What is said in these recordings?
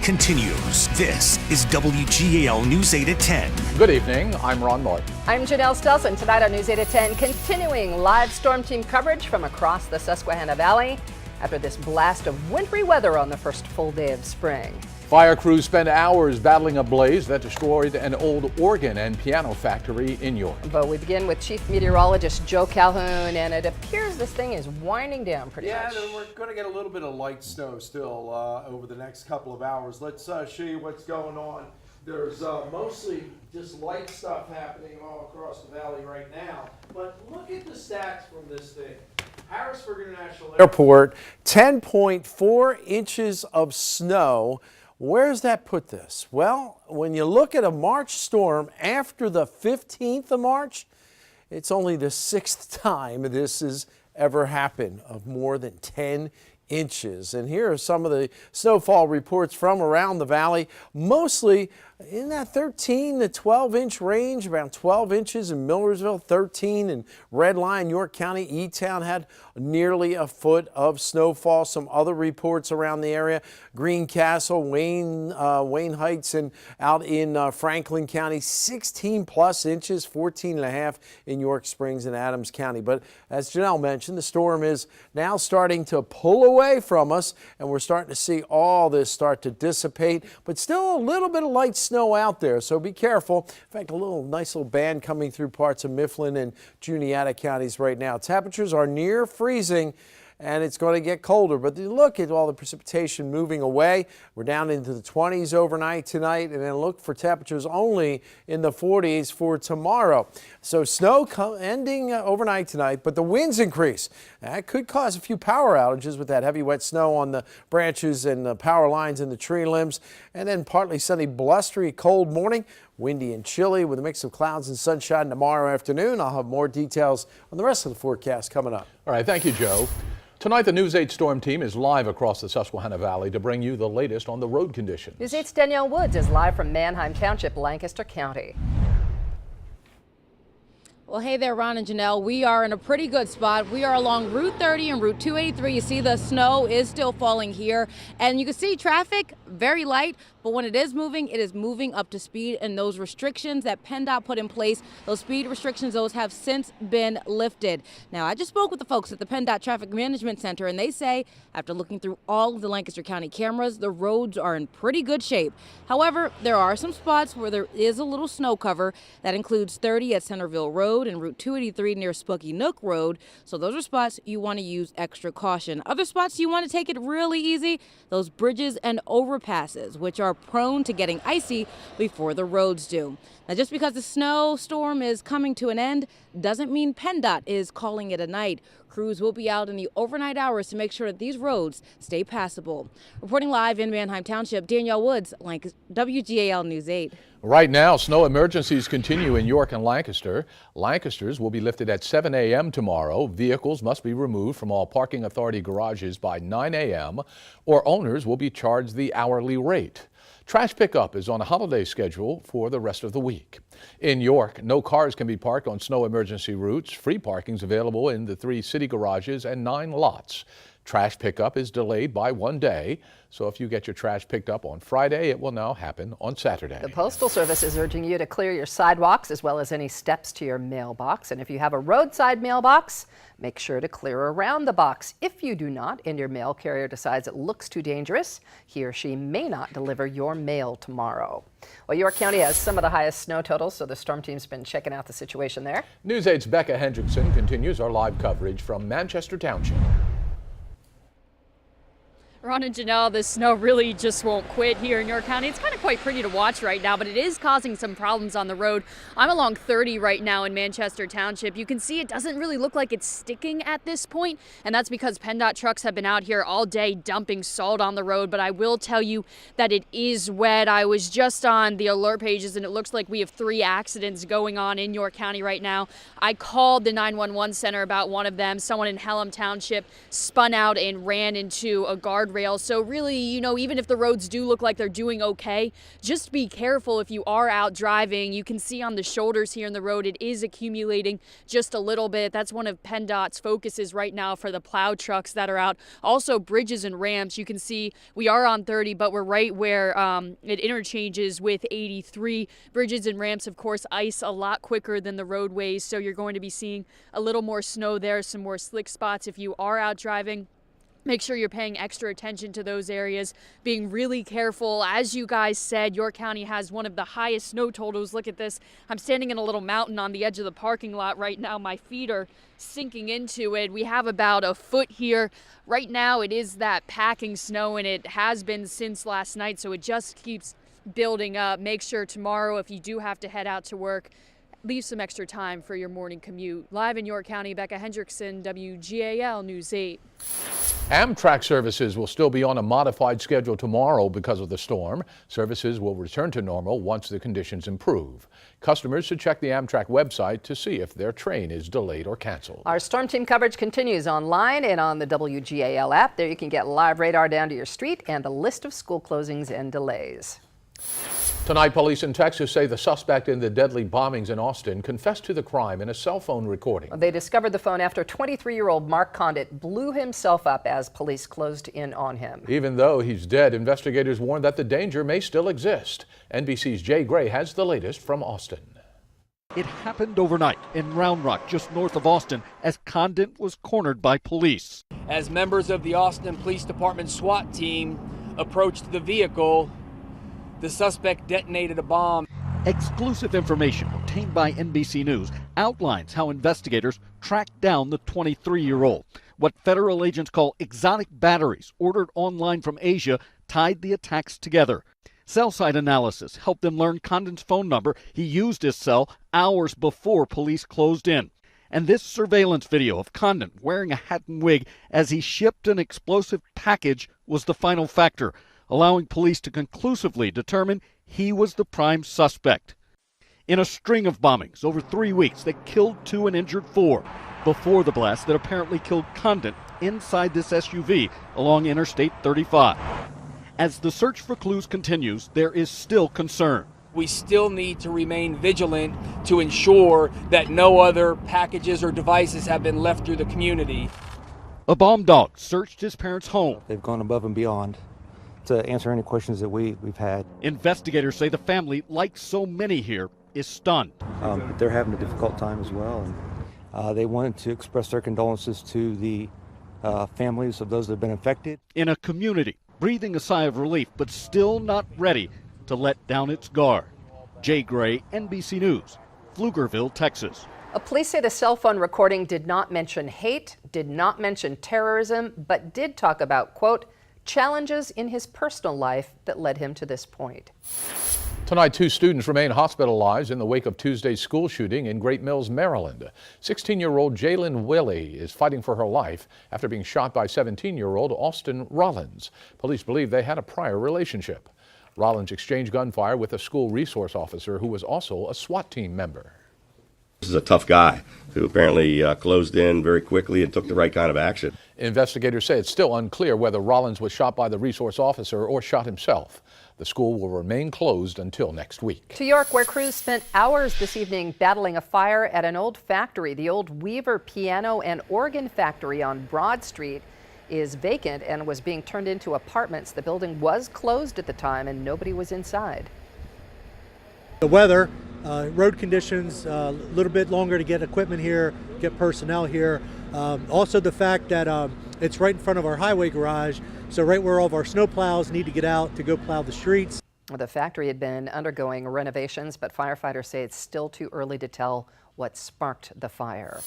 continues. This is WGAL News 8 at 10. Good evening. I'm Ron Martin. I'm Janelle Stelson. Tonight on News 8 at 10, continuing live storm team coverage from across the Susquehanna Valley after this blast of wintry weather on the first full day of spring. Fire crews spent hours battling a blaze that destroyed an old organ and piano factory in York. But we begin with Chief Meteorologist Joe Calhoun, and it appears this thing is winding down pretty much. Yeah, we're going to get a little bit of light snow still over the next couple of hours. Let's show you what's going on. There's mostly just light stuff happening all across the valley right now. But look at the stats from this thing. Harrisburg International Airport, 10.4 inches of snow. Where does that put this? Well, when you look at a March storm after the 15th of March, it's only the 6th time this has ever happened of more than 10 inches. And here are some of the snowfall reports from around the valley, mostly in that 13 to 12 inch range, around 12 inches in Millersville, 13 in Red Lion, York County. E-Town had nearly a foot of snowfall. Some other reports around the area, Greencastle, Wayne Heights, and out in Franklin County, 16 plus inches, 14 and a half in York Springs and Adams County. But as Janelle mentioned, the storm is now starting to pull away from us, and we're starting to see all this start to dissipate, but still a little bit of light snow out there, so be careful. In fact, a nice little band coming through parts of Mifflin and Juniata counties right now. Temperatures are near freezing, and it's going to get colder, but look at all the precipitation moving away. We're down into the 20s overnight tonight, and then look for temperatures only in the 40s for tomorrow. So snow ending overnight tonight, but the winds increase. That could cause a few power outages with that heavy wet snow on the branches and the power lines and the tree limbs. And then partly sunny, blustery, cold morning. Windy and chilly with a mix of clouds and sunshine tomorrow afternoon. I'll have more details on the rest of the forecast coming up. All right, thank you, Joe. Tonight, the News 8 storm team is live across the Susquehanna Valley to bring you the latest on the road conditions. News 8's Danielle Woods is live from Manheim Township, Lancaster County. Well, hey there, Ron and Janelle. We are in a pretty good spot. We are along Route 30 and Route 283. You see the snow is still falling here, and you can see traffic very light, but when it is moving up to speed, and those restrictions that PennDOT put in place, those speed restrictions, those have since been lifted. Now, I just spoke with the folks at the PennDOT Traffic Management Center, and they say after looking through all of the Lancaster County cameras, the roads are in pretty good shape. However, there are some spots where there is a little snow cover. That includes 30 at Centerville Road and Route 283 near Spooky Nook Road. So those are spots you want to use extra caution. Other spots you want to take it really easy, those bridges and overpasses, which are prone to getting icy before the roads do. Now, just because the snowstorm is coming to an end doesn't mean PennDOT is calling it a night. Crews will be out in the overnight hours to make sure that these roads stay passable. Reporting live in Manheim Township, Danielle Woods, WGAL News 8. Right now, snow emergencies continue in York and Lancaster. Lancasters will be lifted at 7 a.m. tomorrow. Vehicles must be removed from all parking authority garages by 9 a.m. or owners will be charged the hourly rate. Trash pickup is on a holiday schedule for the rest of the week. In York, no cars can be parked on snow emergency routes. Free parking is available in the 3 city garages and 9 lots. Trash pickup is delayed by 1 day, so if you get your trash picked up on Friday, it will now happen on Saturday. The Postal Service is urging you to clear your sidewalks as well as any steps to your mailbox. And if you have a roadside mailbox, make sure to clear around the box. If you do not, and your mail carrier decides it looks too dangerous, he or she may not deliver your mail tomorrow. Well, York County has some of the highest snow totals, so the storm team's been checking out the situation there. News 8's Becca Hendrickson continues our live coverage from Manchester Township. Ron and Janelle, the snow really just won't quit here in York County. It's kind of quite pretty to watch right now, but it is causing some problems on the road. I'm along 30 right now in Manchester Township. You can see it doesn't really look like it's sticking at this point, and that's because PennDOT trucks have been out here all day dumping salt on the road, but I will tell you that it is wet. I was just on the alert pages, and it looks like we have 3 accidents going on in York County right now. I called the 911 center about one of them. Someone in Pelham Township spun out and ran into a guard guardrails. So really, even if the roads do look like they're doing okay, just be careful if you are out driving. You can see on the shoulders here in the road, it is accumulating just a little bit. That's one of PennDOT's focuses right now for the plow trucks that are out. Also, bridges and ramps. You can see we are on 30, but we're right where it interchanges with 83. Bridges and ramps, of course, ice a lot quicker than the roadways, so you're going to be seeing a little more snow there, some more slick spots if you are out driving. Make sure you're paying extra attention to those areas, being really careful. As you guys said, York County has one of the highest snow totals. Look at this. I'm standing in a little mountain on the edge of the parking lot right now. My feet are sinking into it. We have about a foot here. Right now, it is that packing snow, and it has been since last night, so it just keeps building up. Make sure tomorrow, if you do have to head out to work, leave some extra time for your morning commute. Live in York County, Becca Hendrickson, WGAL News 8. Amtrak services will still be on a modified schedule tomorrow because of the storm. Services will return to normal once the conditions improve. Customers should check the Amtrak website to see if their train is delayed or canceled. Our storm team coverage continues online and on the WGAL app. There you can get live radar down to your street and the list of school closings and delays. Tonight, police in Texas say the suspect in the deadly bombings in Austin confessed to the crime in a cell phone recording. They discovered the phone after 23-year-old Mark Condit blew himself up as police closed in on him. Even though he's dead, investigators warn that the danger may still exist. NBC's Jay Gray has the latest from Austin. It happened overnight in Round Rock, just north of Austin, as Condit was cornered by police. As members of the Austin Police Department SWAT team approached the vehicle, the suspect detonated a bomb. Exclusive information obtained by NBC News outlines how investigators tracked down the 23-year-old. What federal agents call exotic batteries ordered online from Asia tied the attacks together. Cell site analysis helped them learn Condon's phone number. He used his cell hours before police closed in. And this surveillance video of Condon wearing a hat and wig as he shipped an explosive package was the final factor, allowing police to conclusively determine he was the prime suspect. In a string of bombings over 3 weeks that killed 2 and injured 4, before the blast that apparently killed Condon inside this SUV along Interstate 35. As the search for clues continues, there is still concern. We still need to remain vigilant to ensure that no other packages or devices have been left through the community. A bomb dog searched his parents' home. They've gone above and beyond to answer any questions that we've had. Investigators say the family, like so many here, is stunned. They're having a difficult time as well, and they wanted to express their condolences to the families of those that have been affected. In a community breathing a sigh of relief, but still not ready to let down its guard. Jay Gray, NBC News, Pflugerville, Texas. Police say the cell phone recording did not mention hate, did not mention terrorism, but did talk about, quote, challenges in his personal life that led him to this point. Tonight, 2 students remain hospitalized in the wake of Tuesday's school shooting in Great Mills, Maryland. 16-year-old Jalen Willie is fighting for her life after being shot by 17-year-old Austin Rollins. Police believe they had a prior relationship. Rollins exchanged gunfire with a school resource officer who was also a SWAT team member. This is a tough guy who apparently closed in very quickly and took the right kind of action. Investigators say it's still unclear whether Rollins was shot by the resource officer or shot himself. The school will remain closed until next week. To York, where crews spent hours this evening battling a fire at an old factory. The old Weaver Piano and Organ Factory on Broad Street is vacant and was being turned into apartments. The building was closed at the time and nobody was inside. The weather, road conditions, a little bit longer to get equipment here, get personnel here. Also the fact that it's right in front of our highway garage, so right where all of our snow plows need to get out to go plow the streets. The factory had been undergoing renovations, but firefighters say it's still too early to tell what sparked the fire.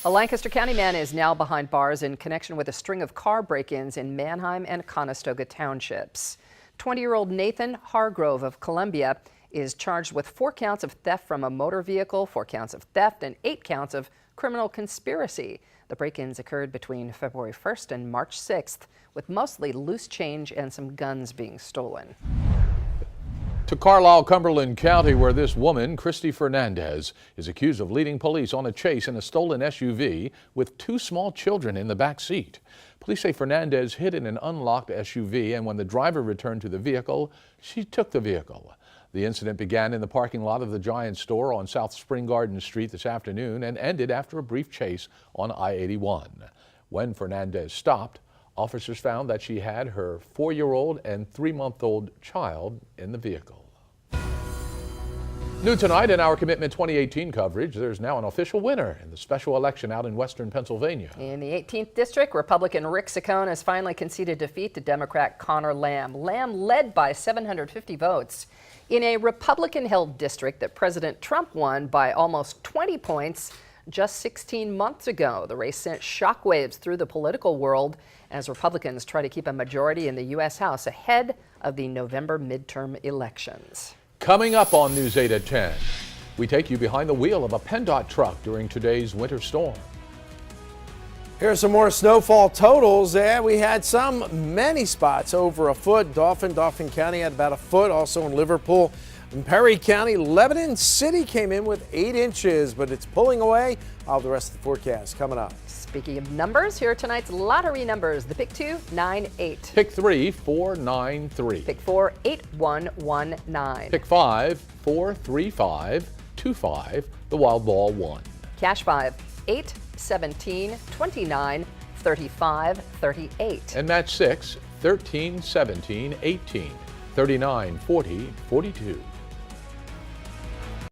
A Lancaster County man is now behind bars in connection with a string of car break-ins in Manheim and Conestoga townships. 20-year-old Nathan Hargrove of Columbia is charged with 4 counts of theft from a motor vehicle, 4 counts of theft, and 8 counts of criminal conspiracy. The break-ins occurred between February 1st and March 6th, with mostly loose change and some guns being stolen. To Carlisle, Cumberland County, where this woman, Christy Fernandez, is accused of leading police on a chase in a stolen SUV with 2 small children in the back seat. Police say Fernandez hid in an unlocked SUV, and when the driver returned to the vehicle, she took the vehicle. The incident began in the parking lot of the Giant store on South Spring Garden Street this afternoon and ended after a brief chase on I-81. When Fernandez stopped, officers found that she had her 4-year-old and 3-month-old child in the vehicle. New tonight in our Commitment 2018 coverage, there's now an official winner in the special election out in western Pennsylvania. In the 18th District, Republican Rick Saccone has finally conceded defeat to Democrat Connor Lamb. Lamb led by 750 votes. In a Republican-held district that President Trump won by almost 20 points just 16 months ago. The race sent shockwaves through the political world as Republicans try to keep a majority in the U.S. House ahead of the November midterm elections. Coming up on News 8 at 10, we take you behind the wheel of a PennDOT truck during today's winter storm. Here's some more snowfall totals. We had many spots over a foot. Dauphin County had about a foot. Also in Liverpool and Perry County. Lebanon City came in with 8 inches, but it's pulling away. All the rest of the forecast coming up. Speaking of numbers, here are tonight's lottery numbers. The pick 2, 9, 8. Pick 3, 4, 9, 3. Pick 4, 8, 1, 1, 9. Pick 5, 4, 3, 5, 2, 5. The wild ball 1. Cash 5, 8, 17, 29, 35, 38. And match 6, 13, 17, 18, 39, 40, 42.